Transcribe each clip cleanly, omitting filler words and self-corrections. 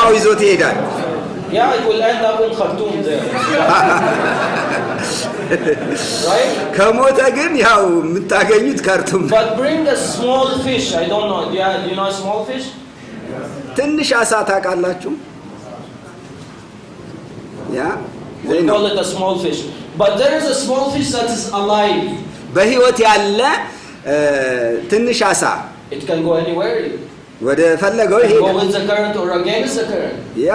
ውሃው ይዞት ይሄዳል። Yeah, it will end up in Khartoum there. Right? ከሞተ ግን ያው የምታገኙት ካርቱም። But bring a small fish. I don't know. Do you know a small fish? ትንሽ አሳ ታውቃላችሁ? ያ We call it a small fish. But there is a small fish that is alive. በህይወት ያለ ትንሽ አሳ It can go anywhere. ወደ ፈለገው ይሄ Go with the current or against the current. ያ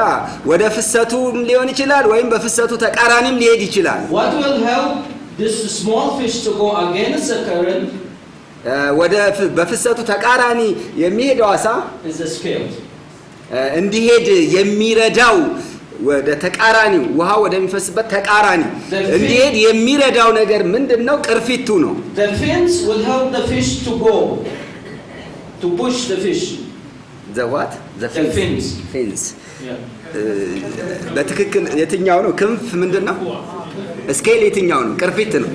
ወደ ፍሰቱም ሊሆን ይችላል ወይም በፍሰቱ ተቃራኒም ሊሄድ ይችላል። What will help this small fish to go against the current? ወደ በፍሰቱ ተቃራኒ የሚሄደው አሳ is the scales. እንዲሄድ የሚረዳው ወደ ተቃራኒ ውሃ ወደሚፈስበት ተቃራኒ እንዲሄድ የሚረዳው ነገር ምንድነው? ቅርፊቱ ነው። The fins will help the fish to go, to push the fish. The what? The fins. Fins. Yeah. በትክክል የትኛው ነው? ክንፍ ምንድነው? ስኬል የትኛው ነው? ቅርፊት ነው።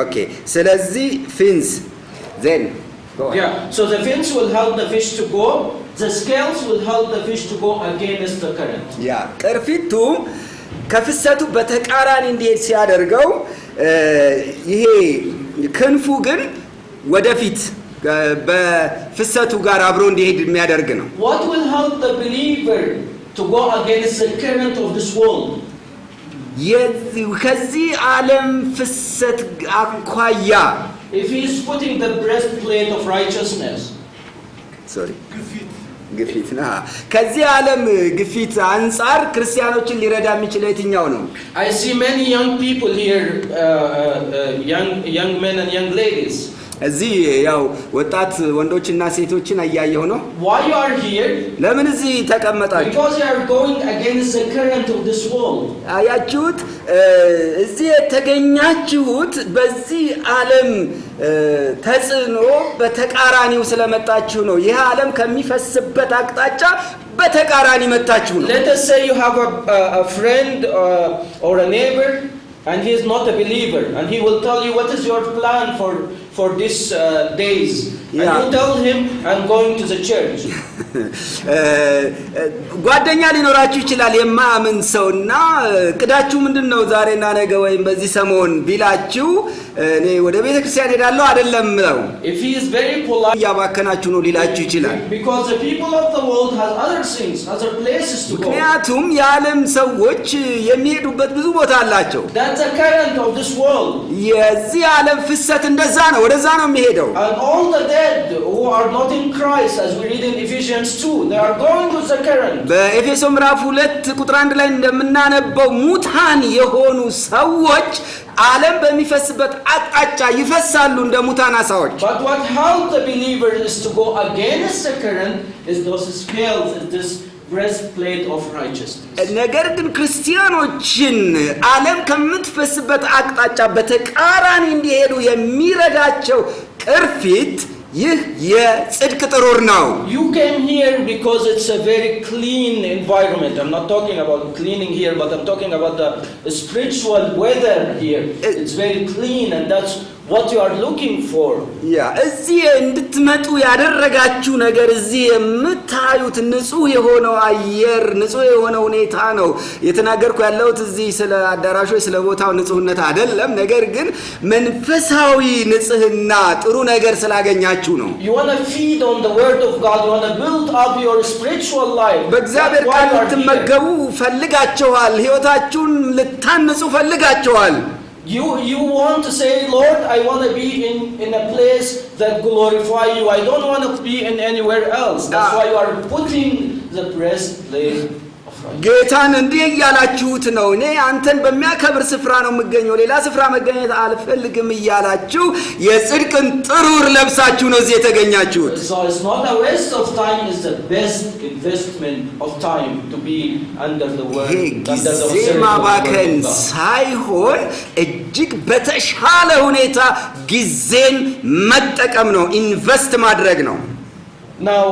ኦኬ ስለዚህ fins then yeah, so the fins will help the fish to go, the scales will help the fish to go against the current. ያ ቅርፊቱ ከፍሰቱ በተቃራኒ እንዲሄድ ሲያደርገው ይሄ ክንፉ ግን ወደፊት በፍሰቱ ጋር አብሮ እንዲሄድ የሚያደርግ ነው። What will help the believer to go against the current of this world? ከዚህ ዓለም ፍሰት አኳያ if he is putting the breastplate of righteousness. sorry ግፊት ና ከዚህ ዓለም ግፊት አንፃር ክርስቲያኖችን ሊረዳ የሚችለው የትኛው ነው? I see many young people here, young men and young ladies. እዚህ ያው ወጣት ወንዶችና ሴቶችን አያየሁ ነው። Why you are here? ለምን እዚህ ተቀመጣችሁ? Because you are going against the current of this world. አያችሁት? እዚህ የተገኛችሁት በዚህ ዓለም ተጽዕኖ በተቃራኒው ስለመጣችሁ ነው። ይህ ዓለም ከሚፈስበት አቅጣጫ በተቃራኒ መጣችሁ ነው። Let us say you have a friend or a neighbor and he is not a believer and he will tell you what is your plan for these days. Yeah. And you tell him I'm going to the church. ጓደኛ ሊኖራችሁ ይችላል የማያምን ሰውና ቅዳችሁ ምንድነው ዛሬና ነገ ወይም በዚህ ሰሞን ቢላችሁ እኔ ወደ ቤተክርስቲያን ሄዳለሁ አይደለም ነው። If he is very polite ያባከናችሁ ነው ሊላችሁ ይችላል። Because the people of the world has other things, other places to go. ምክንያቱም የዓለም ሰዎች የሚሄዱበት ብዙ ቦታ አላቸው። That's the current of this world. የዚህ ዓለም ፍሰት እንደዛ ነው፣ ወደዛ ነው የሚሄደው። And all the dead who are not in Christ, as we read in Ephesians 2, they are going with the current. በኤፌሶ ምዕራፍ 2 ቁጥር 1 ላይ እንደምናነበው ሙታን የሆኑ ሰዎች ዓለም በሚፈስበት አቅጣጫ ይፈሳሉ እንደ ሙታን አሳዎች። But what helps the believer is to go against the current is those scales, is this breastplate of righteousness. ነገር ግን ክርስቲያኖችን ዓለም ከምትፈስበት አቅጣጫ በተቃራኒ እንዲሄዱ የሚረዳቸው ቅርፊት ይህ የጽድቅ ጥሩር ነው። You came here because it's a very clean environment. I'm not talking about cleaning here, but I'm talking about the spiritual weather here. It's very clean and that's what you are looking for. ያ እዚህ እንድትመጡ ያደረጋችሁ ነገር እዚህ የምታዩት ንጹህ የሆነው አየር ንጹህ የሆነው ሁኔታ ነው። የተናገርኩ ያለሁት እዚህ ስለ አዳራሾች ስለ ቦታው ንጹህነት አይደለም፣ ነገር ግን መንፈሳዊ ንጽህና ጥሩ ነገር ስላገኛችሁ ነው። You want to feed on the word of God, you want to build up your spiritual life. በእግዚአብሔር ቃል ልትመገቡ ፈልጋችኋል፣ ሕይወታችሁን ልታንጹ ፈልጋችኋል። You want to say, Lord, I want to be in a place that glorify you. I don't want to be in anywhere else. That's why you are putting the breastplate of righteousness. ጌታን እንዲህ እያላችሁት ነው፣ እኔ አንተን በሚያከብር ስፍራ ነው የምገኘው፣ ሌላ ስፍራ መገኘት አልፈልግም እያላችሁ የጽድቅን ጥሩር ለብሳችሁ ነው እዚህ የተገኛችሁት። So it's not a waste of time, it's the best investment of time to be under the word, under the ጊዜ ማባከን ሳይሆን እጅግ በተሻለ ሁኔታ ጊዜን መጠቀም ነው፣ ኢንቨስት ማድረግ ነው። Now,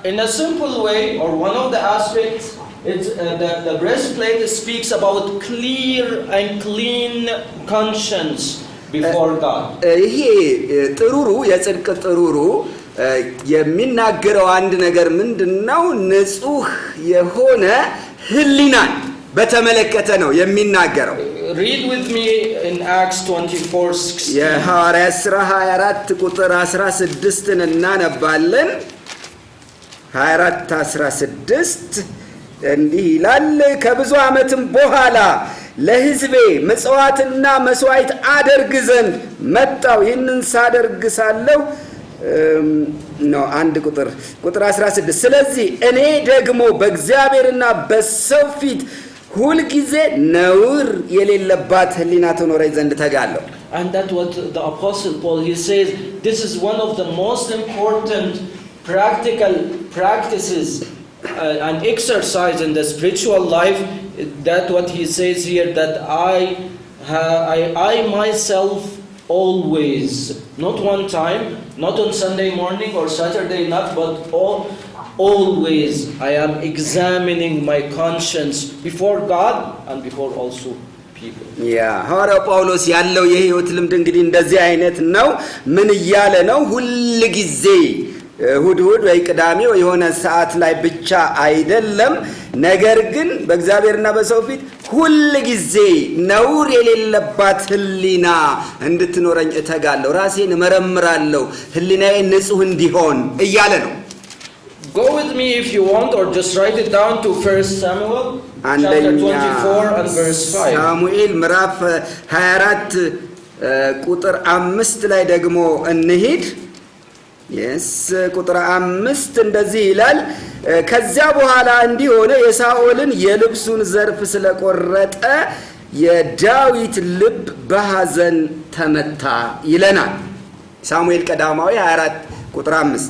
in a simple way, or one of the aspects, it's the breastplate speaks about clear and clean conscience before God. ይሄ ጥሩሩ የጽድቅ ጥሩሩ የሚናገረው አንድ ነገር ምንድነው? ንጹህ የሆነ ህሊናን በተመለከተ ነው የሚናገረው። Read with me in Acts 24:16. የሐዋርያት ሥራ 24 ቁጥር 16ን እናነባለን። 24:16 እንዲህ ይላል፣ ከብዙ ዓመትም በኋላ ለሕዝቤ ምጽዋትና መስዋዕት አደርግ ዘንድ መጣው። ይህንን ሳደርግ ሳለሁ ነው አንድ ቁጥር 16 ስለዚህ እኔ ደግሞ በእግዚአብሔርና በሰው ፊት ሁል ጊዜ ነውር የሌለባት ህሊና ትኖረኝ ዘንድ ተጋለሁ። And that's what the apostle Paul, he says this is one of the most important practical practices and exercise in the spiritual life. That what he says here, that I myself always, not one time, not on Sunday morning or Saturday night, but always I am examining my conscience before God and before also people. ሐዋርያው ጳውሎስ ያለው የህይወት ልምድ እንግዲህ እንደዚህ አይነት ነው። ምን እያለ ነው? ሁሉ ጊዜ እሁድ ወይ ቅዳሜ ወይ የሆነ ሰዓት ላይ ብቻ አይደለም፣ ነገር ግን በእግዚአብሔርና በሰው ፊት ሁሉ ጊዜ ነውር የሌለባት ህሊና እንድትኖረኝ እተጋለሁ፣ ራሴን እመረምራለሁ፣ ህሊናዬ ንጹህ እንዲሆን እያለ ነው። Go with me if you want, or just write it down to 1 Samuel chapter 24 and verse 5. ሳሙኤል ምዕራፍ 24 ቁጥር 5 ላይ ደግሞ እንሂድ። ቁጥር 5 እንደዚህ ይላል፣ ከዚያ በኋላ እንዲህ ሆነ የሳኦልን የልብሱን ዘርፍ ስለቆረጠ የዳዊት ልብ በሐዘን ተመታ ይለናል። ሳሙኤል ቀዳማዊ 24 ቁጥር 5።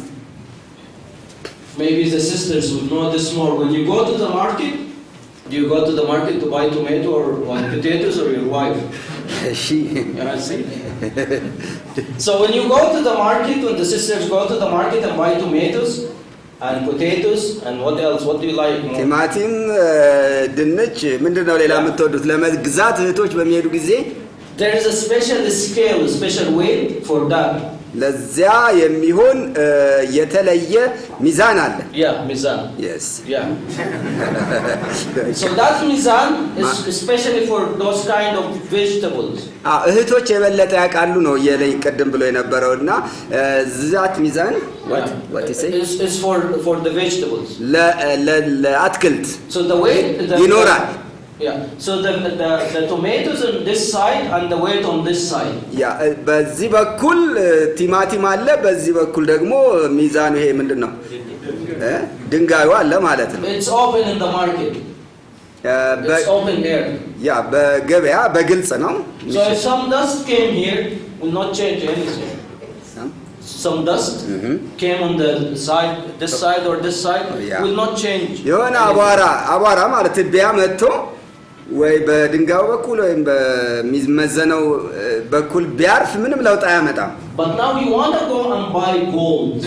Maybe the sisters would know this more. When you go to the market, do you go to the market to buy tomato or potatoes, or your wife? She. See? So when you go to the market, when the sisters go to the market and buy tomatoes and potatoes and what else? What do you like more? ቲማቲም፣ ድንች፣ ምንድነው ሌላ የምትወዱት? ለመግዛት እህቶች በሚሄዱ ጊዜ there is a special scale, special weight for that. ለዚያ የሚሆን የተለየ ሚዛን አለ። ሚዛን። Yes. So that mizan is especially for those kind of vegetables. እህቶች የበለጠ ያውቃሉ ነው የለይ ቀደም ብሎ የነበረውና ዛት ሚዛን what is it is for the vegetables. ለአትክልት So the weight ይኖራል። So the tomatoes on this side and the weight on this side. በዚህ በኩል ቲማቲም አለ፣ በዚህ በኩል ደግሞ ሚዛኑ ይሄ ምንድነው? ድንጋዩ አለ ማለት ነው። It's open in the market. It's open there. በገበያ በግልጽ ነው። So if some dust came here, will not change anything. Some dust came on the side, this side or this side, will not change. የሆነ አቧራ ማለት ቢያ መጥቶ ወይ በድንጋዩ በኩል ወይ በሚመዘነው በኩል ቢያርፍ ምንም ለውጥ አያመጣም። But now you want to go and buy gold.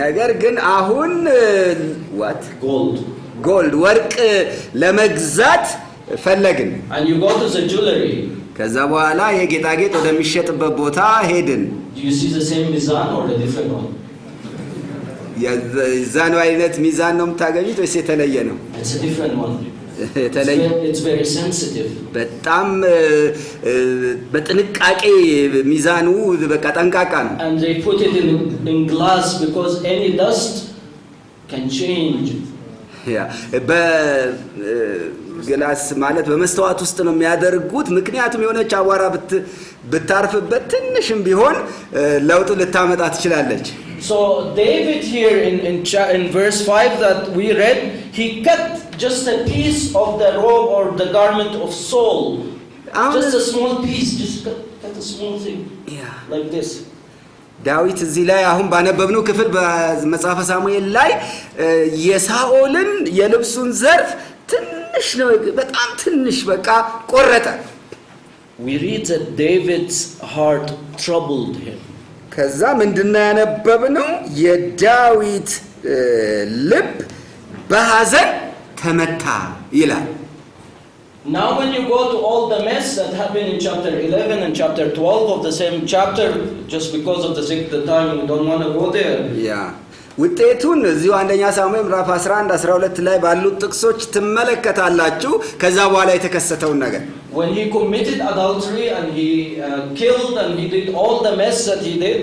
ነገር ግን አሁን what gold ወርቅ ለመግዛት ፈለግን። And you go to the jewelry. ከዛ በኋላ የጌጣጌጥ ወደሚሸጥበት ቦታ ሄድን። Do you see the same mizan or a different one? የዛኑ አይነት ሚዛን ነው የምታገኙት ወይስ የተለየ ነው? It's a different one. It's very sensitive. በጣም በጥንቃቄ ሚዛኑ በቃ ጠንቃቃ ነው። And they put it in glass because any dust can change. በግላስ ማለት በመስተዋት ውስጥ ነው የሚያደርጉት። ምክንያቱም የሆነች አቧራ ብታርፍበት ትንሽም ቢሆን ለውጥ ልታመጣ ትችላለች። So David here in verse 5 that we read, he cut just a piece of the robe or the garment of Saul. Just a small piece, just cut a small thing. Like this. ዳዊት እዚህ ላይ አሁን ባነበብነው ክፍል በመጽሐፈ ሳሙኤል ላይ የሳኦልን የልብሱን ዘርፍ ትንሽ ነው፣ በጣም ትንሽ በቃ ቆረጠ። We read that David's heart troubled him. ከዛ ምንድነው ያነበብነው? የዳዊት ልብ በሐዘን ተመታ ይላል። Now when you go to all the mess that happened in chapter 11 and chapter 12 of the same chapter, just because of the time we don't want to go there. Yeah. ውጤቱን እዚሁ አንደኛ ሳሙኤል ምዕራፍ 11 12 ላይ ባሉት ጥቅሶች ትመለከታላችሁ። ከዛ በኋላ የተከሰተውን ነገር when he committed adultery and he killed and he did all the mess that he did.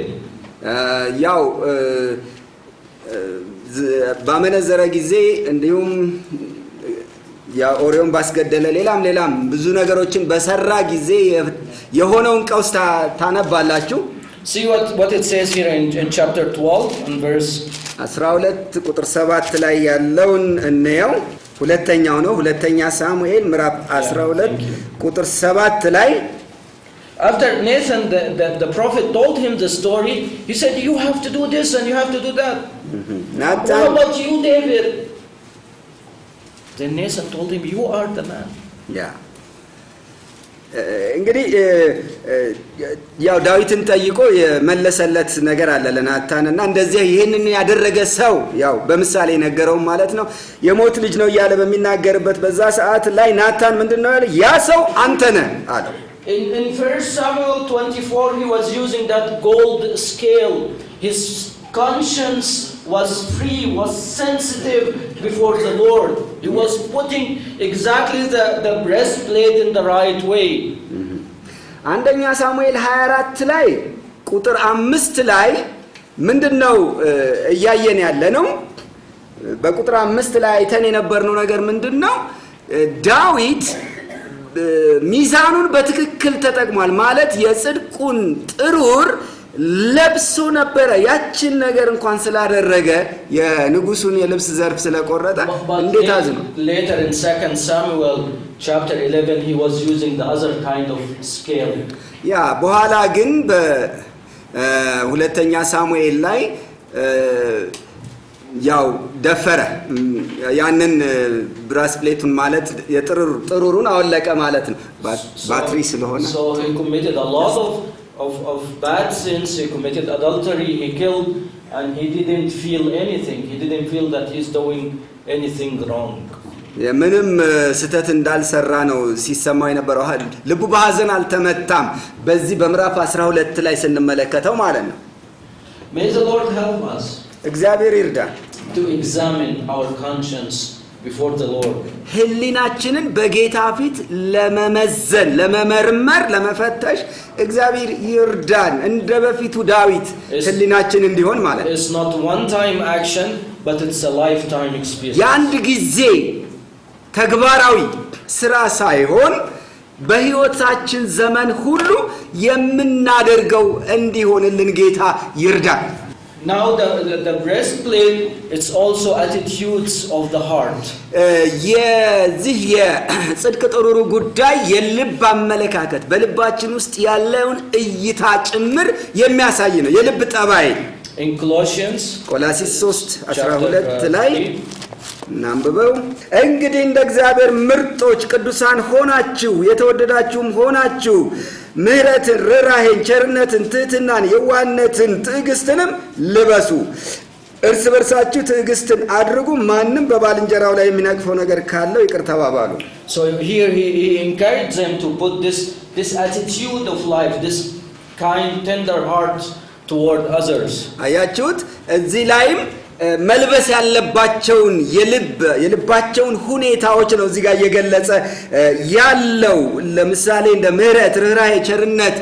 ያው ባመነዘረ ጊዜ እንዲሁም ያ ኦሪዮን ባስገደለ ሌላም ብዙ ነገሮችን በሰራ ጊዜ የሆነውን ቀውስ ታነባላችሁ። See what it says here in chapter 12 and verse 12 ቁጥር 7 ላይ ያለውን እንየው። ሁለተኛው ነው ሁለተኛ ሳሙኤል ምዕራፍ 12 ቁጥር 7 ላይ after Nathan the prophet told him the story, he said you have to do this and you have to do that. What about you, David? Then Nathan told him, you are the man. Yeah. እንግዲህ ያው ዳዊትን ጠይቆ የመለሰለት ነገር አለ ለናታንና እንደዚህ ይሄንን ያደረገ ሰው ያው በምሳሌ ነገረው ማለት ነው። የሞት ልጅ ነው እያለ በሚናገርበት በዛ ሰዓት ላይ ናታን ምንድነው ያለ? ያ ሰው አንተ ነህ አለው። In 1 Samuel 24 he was using that gold scale. His conscience was free, was sensitive before the Lord. He was putting exactly the breastplate in the right way. አንደኛ ሳሙኤል 24 ላይ ቁጥር 5 ላይ ምንድነው እያየን ያለ ነው? በቁጥር 5 ላይ አይተን የነበርነው ነገር ምንድነው? ዳዊት ሚዛኑን በትክክል ተጠቅሟል ማለት የጽድቁን ጥሩር ለብሶ ነበረ። ያችን ነገር እንኳን ስላደረገ የንጉሱን የልብስ ዘርፍ ስለቆረጠ እንዴት አዝነው። Later in 2 Samuel chapter 11 he was using the other kind of scale. ያ በኋላ ግን በሁለተኛ ሳሙኤል ላይ ያው ደፈረ ያንን ብራስፕሌቱን ማለት የጥሩሩን አወለቀ ማለት ነው ባትሪ ስለሆነ so he committed a lot of bad sins. He committed adultery, he killed, and he didn't feel anything. He didn't feel that he's doing anything wrong. ምንም ስተት እንዳልሰራ ነው ሲሰማው የነበረው። ልቡ በሐዘን አልተመታም። በዚህ በምዕራፍ 12 ላይ ስንመለከተው ማለት ነው። May the Lord help us. እግዚአብሔር ይርዳን to examine our conscience before the Lord. ህሊናችንን በጌታ ፊት ለመመዘን ለመመርመር ለመፈተሽ እግዚአብሔር ይርዳን። እንደበፊቱ ዳዊት ህሊናችን እንዲሆን ማለት ነው። It's not one time action but it's a lifetime experience. ያንድ ጊዜ ተግባራዊ ስራ ሳይሆን በህይወታችን ዘመን ሁሉ የምናደርገው እንዲሆንልን ጌታ ይርዳን። Now the breastplate, it's also attitudes of the heart. የዚህ የጽድቅ ጥሩሩ ጉዳይ የልብ አመለካከት በልባችን ውስጥ ያለውን እይታ ጭምር የሚያሳይ ነው። የልብ ጠባይ In Colossians ቆላስይስ 3:12 ላይ እናንብበው። እንግዲህ እንደ እግዚአብሔር ምርጦች ቅዱሳን ሆናችሁ የተወደዳችሁም ሆናችሁ ምሕረትን፣ ርኅራኄን፣ ቸርነትን፣ ትሕትናን፣ የዋህነትን፣ ትዕግስትንም ልበሱ። እርስ በርሳችሁ ትዕግስትን አድርጉ። ማንም በባልንጀራው ላይ የሚነቅፈው ነገር ካለው ይቅር ተባባሉ። So here he encouraged them to put this attitude of life, this kind tender heart toward others. አያችሁት? እዚህ ላይም መልበስ ያለባቸውን የልባቸውን ሁኔታዎች ነው እዚህ ጋር እየገለጸ ያለው። ለምሳሌ እንደ ምሕረት፣ ርኅራኄ፣ ቸርነት፣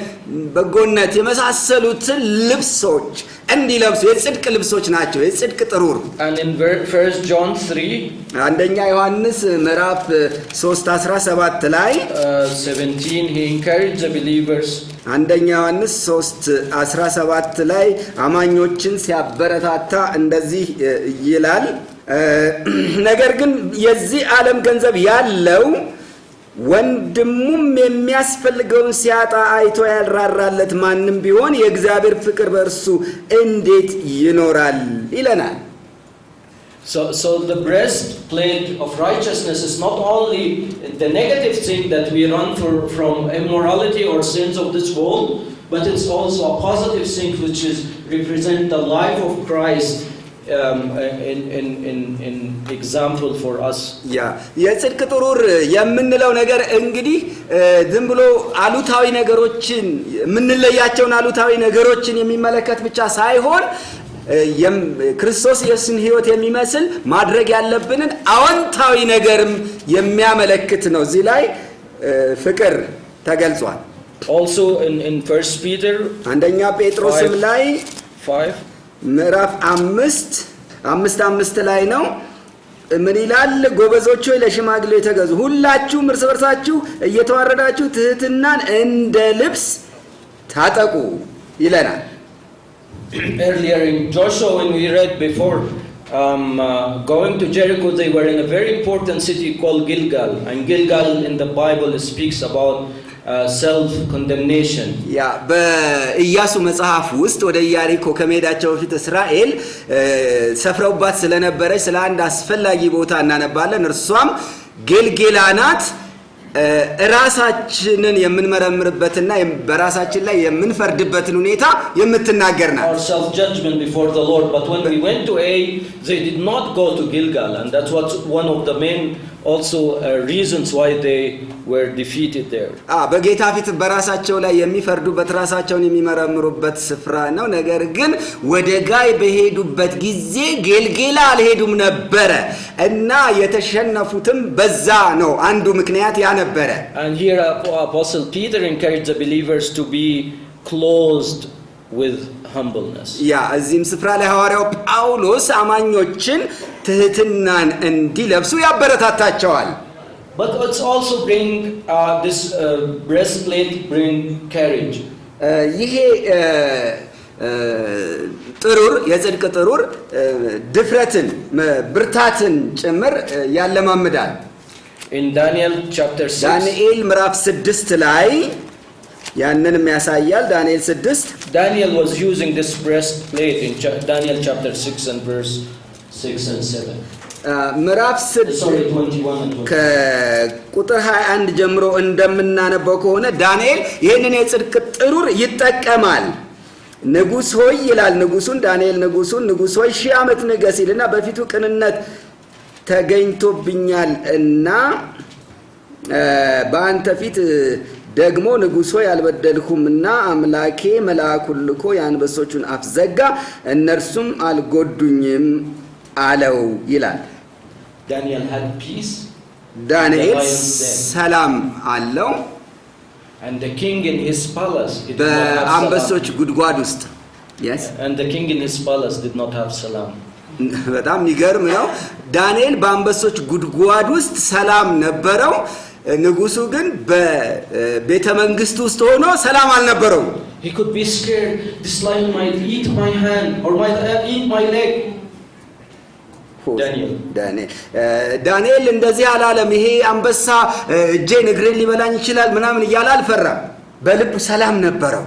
በጎነት የመሳሰሉትን ልብሶች እንዲለብሱ የጽድቅ ልብሶች ናቸው። የጽድቅ ጥሩር And in 1 John 3 አንደኛ ዮሐንስ ምዕራፍ 3:17 ላይ 17 he encouraged the believers. አንደኛ ዮሐንስ 3:17 ላይ አማኞችን ሲያበረታታ እንደዚህ ይላል። ነገር ግን የዚህ ዓለም ገንዘብ ያለው ወንድሙም የሚያስፈልገውን ሲያጣ አይቶ ያልራራለት ማንም ቢሆን የእግዚአብሔር ፍቅር በእርሱ እንዴት ይኖራል ይለናል። So the breastplate of righteousness is not only the negative thing that we run from immorality or sins of this world, but it's also a positive thing which is represent the life of Christ in example for us. የጽድቅ ጥሩር የምንለው ነገር እንግዲህ ዝም ብሎ አሉታዊ ነገሮችን የምንለያቸውን አሉታዊ ነገሮችን የሚመለከት ብቻ ሳይሆን ክርስቶስ ኢየሱስን ሕይወት የሚመስል ማድረግ ያለብንን አዎንታዊ ነገርም የሚያመለክት ነው። እዚህ ላይ ፍቅር ተገልጿል። Also in 1 Peter አንደኛ ጴጥሮስም ላይ 5 ምዕራፍ 5 ላይ ነው። ምን ይላል? ጎበዞች ሆይ ለሽማግሌዎች ተገዙ፣ ሁላችሁም እርስ በርሳችሁ እየተዋረዳችሁ ትህትናን እንደ ልብስ ታጠቁ ይለናል። Earlier in Joshua, when we read before, going to Jericho, they were in a very important city called Gilgal, and Gilgal in the Bible speaks about self-condemnation. በኢያሱ መጽሐፍ ውስጥ ወደ ኢያሪኮ ከመሄዳቸው በፊት እስራኤል ሰፍረውባት ስለነበረች ስለ አንድ አስፈላጊ ቦታ እናነባለን። እርሷም ጌልጌላ ናት። ራሳችንን የምንመረምርበትና በራሳችን ላይ የምንፈርድበትን ሁኔታ የምትናገር ናት። Our self judgment before the Lord, but when we went to they did not go to Gilgal, and that's what one of the main also reasons why they were defeated there. በጌታ ፊት በራሳቸው ላይ የሚፈርዱበት ራሳቸውን የሚመረምሩበት ስፍራ ነው። ነገር ግን ወደ ጋይ በሄዱበት ጊዜ ጌልጌላ አልሄዱም ነበረ እና የተሸነፉትም በዛ ነው። አንዱ ምክንያት ያ ነበረ። And here Apostle Peter encouraged the believers to be clothed with humbleness. እዚህም ስፍራ ላይ ሐዋርያው ጳውሎስ አማኞችን ትህትናን እንዲለብሱ ያበረታታቸዋል። But it's also bring this breastplate bring courage. ይሄ ጥሩር የጽድቅ ጥሩር ድፍረትን ብርታትን ጭምር ያለማምዳል። In Daniel chapter 6, ዳንኤል ምዕራፍ 6 ላይ ያንንም ያሳያል። ዳንኤል 6 Daniel was using this breastplate in Daniel chapter 6 and verse 6 and 7. ምዕራፍ 6 ከቁጥር 21 ጀምሮ እንደምናነበው ከሆነ ዳንኤል ይህንን የጽድቅ ጥሩር ይጠቀማል። ንጉሥ ሆይ ይላል ንጉሡን ዳንኤል ንጉሥ ሆይ 1000 ዓመት ንገሥ ይልና በፊቱ ቅንነት ተገኝቶብኛል እና በአንተ ፊት ደግሞ ንጉሥ ሆይ አልበደልኩምና አምላኬ መልአኩን ልኮ የአንበሶቹን አፍ ዘጋ፣ እነርሱም አልጎዱኝም አለው ይላል። Daniel had peace. ዳንኤል ሰላም አለው። And the king in his palace በአንበሶች ጉድጓድ ውስጥ and the king in his palace did not have salam. በጣም የሚገርም ነው። ዳንኤል በአንበሶች ጉድጓድ ውስጥ ሰላም ነበረው። ንጉሱ ግን በቤተ መንግስት ውስጥ ሆኖ ሰላም አልነበረው። He could be scared. This lion might eat my hand or might eat my leg. ዳንኤል እንደዚህ አላለም። ይሄ አንበሳ እጄን እግሬን ሊበላኝ ይችላል ምናምን እያለ አልፈራም። በልቡ ሰላም ነበረው።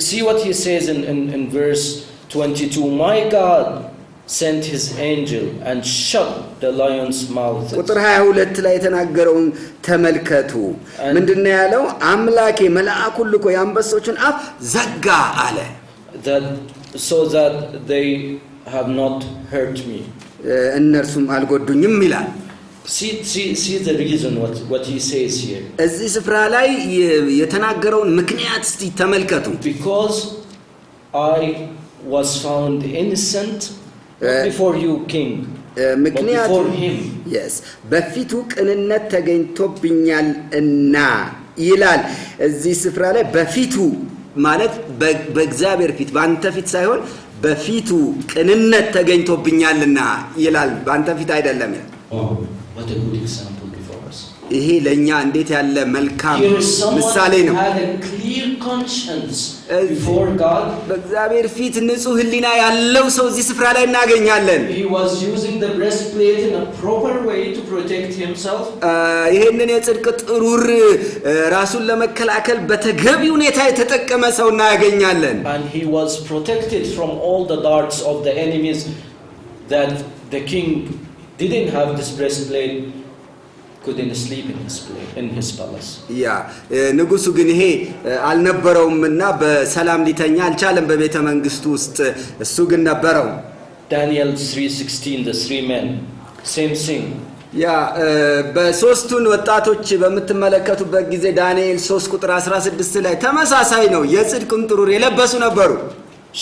See what he says in verse 22. My God sent his angel and shut the lion's mouth. ቁጥር 22 ላይ የተናገረውን ተመልከቱ። ምንድነው ያለው? አምላኬ መልአኩን ልኮ የአንበሶቹን አፍ ዘጋ አለ። So that they have not hurt me. እነርሱም አልጎዱኝም ይላል። See the reason what he says here. እዚህ ስፍራ ላይ የተናገረውን ምክንያት እስቲ ተመልከቱ። Because I was found innocent before you king. ምክንያቱ በፊቱ ቅንነት ተገኝቶብኛል እና ይላል። እዚህ ስፍራ ላይ በፊቱ ማለት በእግዚአብሔር ፊት በአንተ ፊት ሳይሆን በፊቱ ቅንነት ተገኝቶብኛልና ይላል። በአንተ ፊት አይደለም። What a good example before us. ይሄ ለኛ እንዴት ያለ መልካም ምሳሌ ነው። Before God, በእግዚአብሔር ፊት ንጹህ ሕሊና ያለው ሰው እዚህ ስፍራ ላይ እናገኛለን። He was using the breastplate in a proper way to protect himself. ይሄንን የጽድቅ ጥሩር ራሱን ለመከላከል በተገቢ ሁኔታ የተጠቀመ ሰው እናገኛለን። And he was protected from all the darts of the enemies that the king didn't have this breastplate. Couldn't sleep in his palace. ንጉሱ ግን ይሄ አልነበረውምና በሰላም ሊተኛ አልቻለም በቤተ መንግስቱ ውስጥ። እሱ ግን ነበረው። Daniel 3:16, the three men, same thing. ያ በሶስቱን ወጣቶች በመተመለከቱበት ጊዜ ዳንኤል 3 ቁጥር 16 ላይ ተመሳሳይ ነው። የጽድቅን ጥሩር የለበሱ ነበሩ።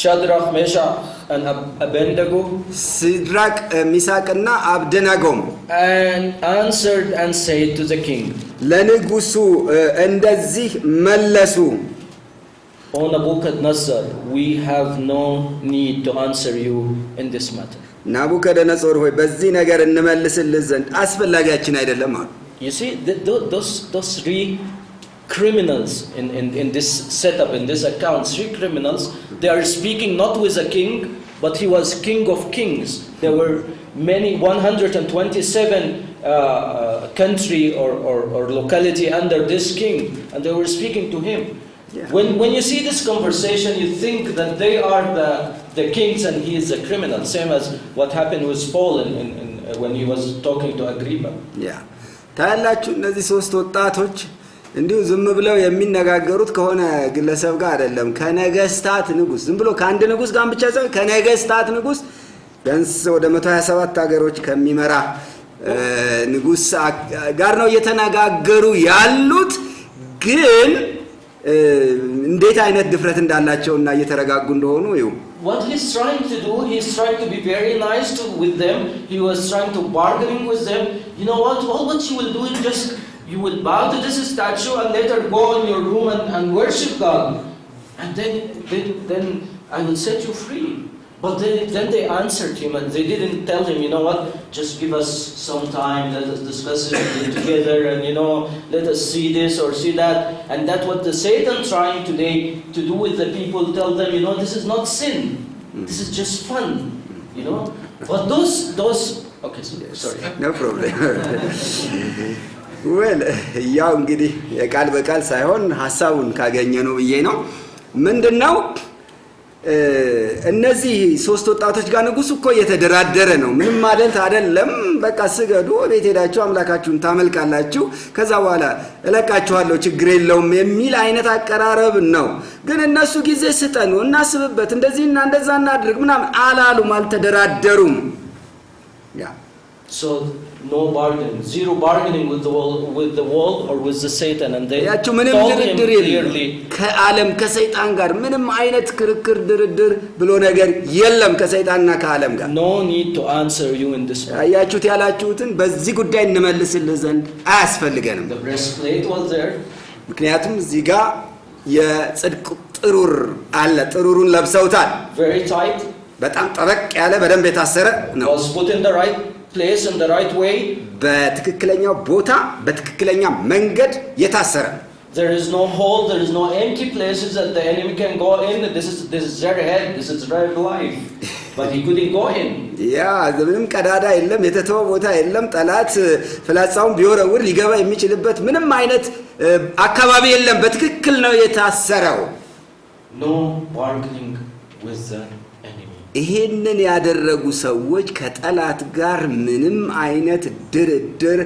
Shadrach, Meshach, and Abednego, ሲድራቅ ሚሳቅና አብደናጎም, and answered and said to the king, ለንጉሱ እንደዚህ መለሱ, O Nebuchadnezzar, we have no need to answer you in this matter. ናቡከደነጾር ሆይ በዚህ ነገር እንመልስልህ ዘንድ አስፈላጊያችን አይደለም አሉ። You see, those three criminals in this setup, in this account, three criminals, they are speaking not with a king, but he was king of kings. There were many 127 country or locality under this king, and they were speaking to him. Yeah. When you see this conversation, you think that they are the kings and he is a criminal, same as what happened with Paul when he was talking to Agrippa. Yeah. ታያላችሁ እነዚህ ሶስት ወጣቶች እንዲሁ ዝም ብለው የሚነጋገሩት ከሆነ ግለሰብ ጋር አይደለም፣ ከነገስታት ንጉስ፣ ዝም ብሎ ከአንድ ንጉስ ጋር ብቻ ሳይሆን ከነገስታት ንጉስ ቢያንስ ወደ 127 ሀገሮች ከሚመራ ንጉስ ጋር ነው እየተነጋገሩ ያሉት። ግን እንዴት አይነት ድፍረት እንዳላቸውና እየተረጋጉ እንደሆኑ ይው What he's trying to do, he's trying to be very nice with them. He was trying to bargaining with them. You know what? All what you will do is just you will bow to this statue and later go in your room and worship God, and then I will set you free. But then they answered him and they didn't tell him, you know what, just give us some time, let us discuss it together, and let us see this or see that. And that's what the Satan trying today to do with the people, tell them, this is not sin, this is just fun, But those okay, sorry. No problem. Well, ያው እንግዲህ የቃል በቃል ሳይሆን ሐሳቡን ካገኘነው ብዬ ነው። ምንድነው እነዚህ ሶስት ወጣቶች ጋር ንጉስ እኮ እየተደራደረ ነው። ምንም ማለት አይደለም። በቃ ስገዱ፣ ቤት ሄዳችሁ አምላካችሁን ታመልካላችሁ፣ ከዛ በኋላ እለቃችኋለሁ፣ ችግር የለውም የሚል አይነት አቀራረብ ነው። ግን እነሱ ጊዜ ስጠኑ፣ እናስብበት፣ እንደዚህና እንደዛ እናድርግ ምናምን አላሉም፣ አልተደራደሩም። ያ so no bargaining, zero bargaining with the world or with the Satan, and they told him clearly ከዓለም ከሰይጣን ጋር ምንም አይነት ክርክር ድርድር ብሎ ነገር የለም ከሰይጣንና ከዓለም ጋር no need to answer you in this matter. አያችሁት ያላችሁትን በዚህ ጉዳይ እንመልስልህ ዘንድ አያስፈልገንም። The breastplate was there, ምክንያቱም እዚህ ጋር የጽድቅ ጥሩር አለ። ጥሩሩን ለብሰውታል። very tight, በጣም ጠበቅ ያለ በደንብ የታሰረ ነው። was put in the right place in the right way, በትክክለኛው ቦታ በትክክለኛ መንገድ የታሰረ። there is no hole, there is no empty places that the enemy can go in. This is their head, this is their life, but he couldn't go in. ያ ምንም ቀዳዳ የለም፣ የተተወ ቦታ የለም። ጠላት ፍላጻውን ቢወረውር ሊገባ የሚችልበት ምንም አይነት አካባቢ የለም። በትክክል ነው የታሰረው። no bargaining with the ይሄንን ያደረጉ ሰዎች ከጠላት ጋር ምንም አይነት ድርድር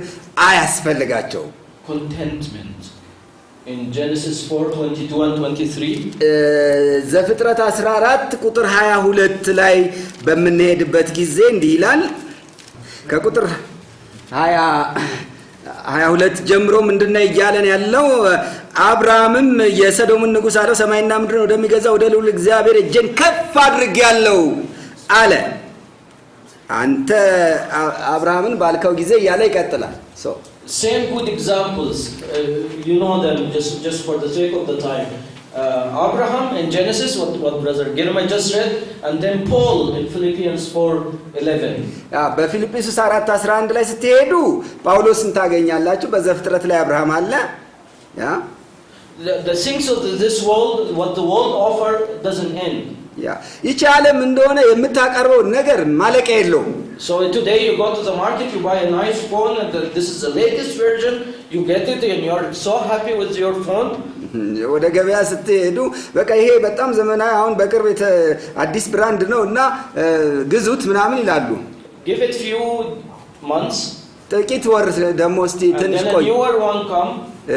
አያስፈልጋቸው። contentment in Genesis 4:22 and 23 ዘፍጥረት 14 ቁጥር 22 ላይ በመነሄድበት ጊዜ እንዲህ ይላል። ከቁጥር 22 ጀምሮ ምንድነው ይያለን ያለው? አብርሃምም የሰዶምን ንጉስ አለው ሰማይና ምድርን ወደሚገዛ ወደ ልዑል እግዚአብሔር እጄን ከፍ አድርጌያለሁ አለ። አንተ አብርሃምን ባልከው ጊዜ ያለ ይቀጥላል። same good examples, you know them just for the sake of the time. Abraham in Genesis, what brother Jeremiah just read, and then Paul in Philippians 4:11. በፊልጵስዩስ 4:11 ላይ ስትሄዱ ጳውሎስን ታገኛላችሁ። በዘፍጥረት ላይ አብርሃም አለ። The things of this world, what the world offer, doesn't end. ይቺ ዓለም እንደሆነ የምታቀርበው ነገር ማለቂያ የለውም። So today you go to the market, you buy a nice phone, and this is the latest version, you get it and you're so happy with your phone. ወደ ገበያ ስትሄዱ በቃ ይሄ በጣም ዘመናዊ አሁን በቅርብ አዲስ ብራንድ ነውና ግዙት ምናምን ይላሉ። Give it few months, ጥቂት ወር ደግሞ እስቲ ትንሽ ቆይ newer one come,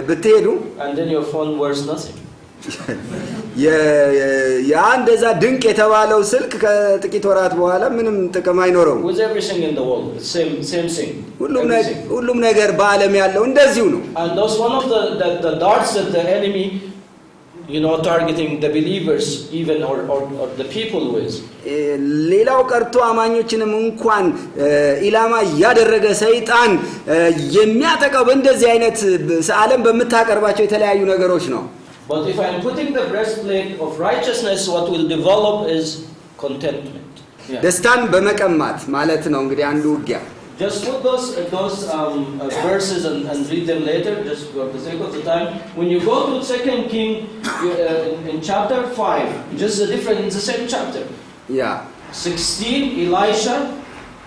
ብትሄዱ and then your phone worth nothing. ያ እንደዛ ድንቅ የተባለው ስልክ ከጥቂት ወራት በኋላ ምንም ጥቅም አይኖረውም። With everything in the world, same thing. ሁሉም ነገር በዓለም ያለው እንደዚሁ ነው። And that's one of the darts that the enemy, targeting the believers even or the people with. ሌላው ቀርቶ አማኞችንም እንኳን ኢላማ ያደረገ ሰይጣን የሚያጠቃው በእንደዚህ አይነት ዓለም በመታቀርባቸው የተለያዩ ነገሮች ነው። But if I am putting the breastplate of righteousness, what will develop is contentment. ደስታን በመቀማት ማለት ነው እንግዲህ አንዱ ውጊያ። Just put those verses and read them later, just for the sake of the time. When you go to 2 King in chapter 5, just the difference in the same chapter. 16 Elisha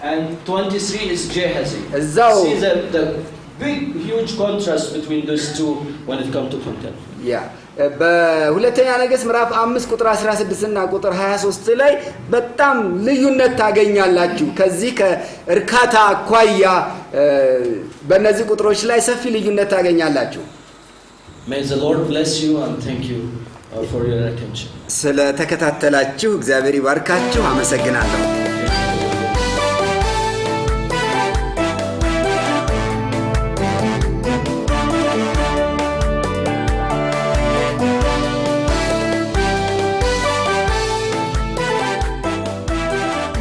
and 23 is Gehazi. See the big huge contrast between those two when it comes to contentment. በሁለተኛ ነገሥት ምዕራፍ 5 ቁጥር 16 እና ቁጥር 23 ላይ በጣም ልዩነት ታገኛላችሁ። ከዚህ ከእርካታ አኳያ በእነዚህ ቁጥሮች ላይ ሰፊ ልዩነት ታገኛላችሁ። May the Lord bless you and thank you for your attention. ስለተከታተላችሁ እግዚአብሔር ይባርካችሁ። አመሰግናለሁ።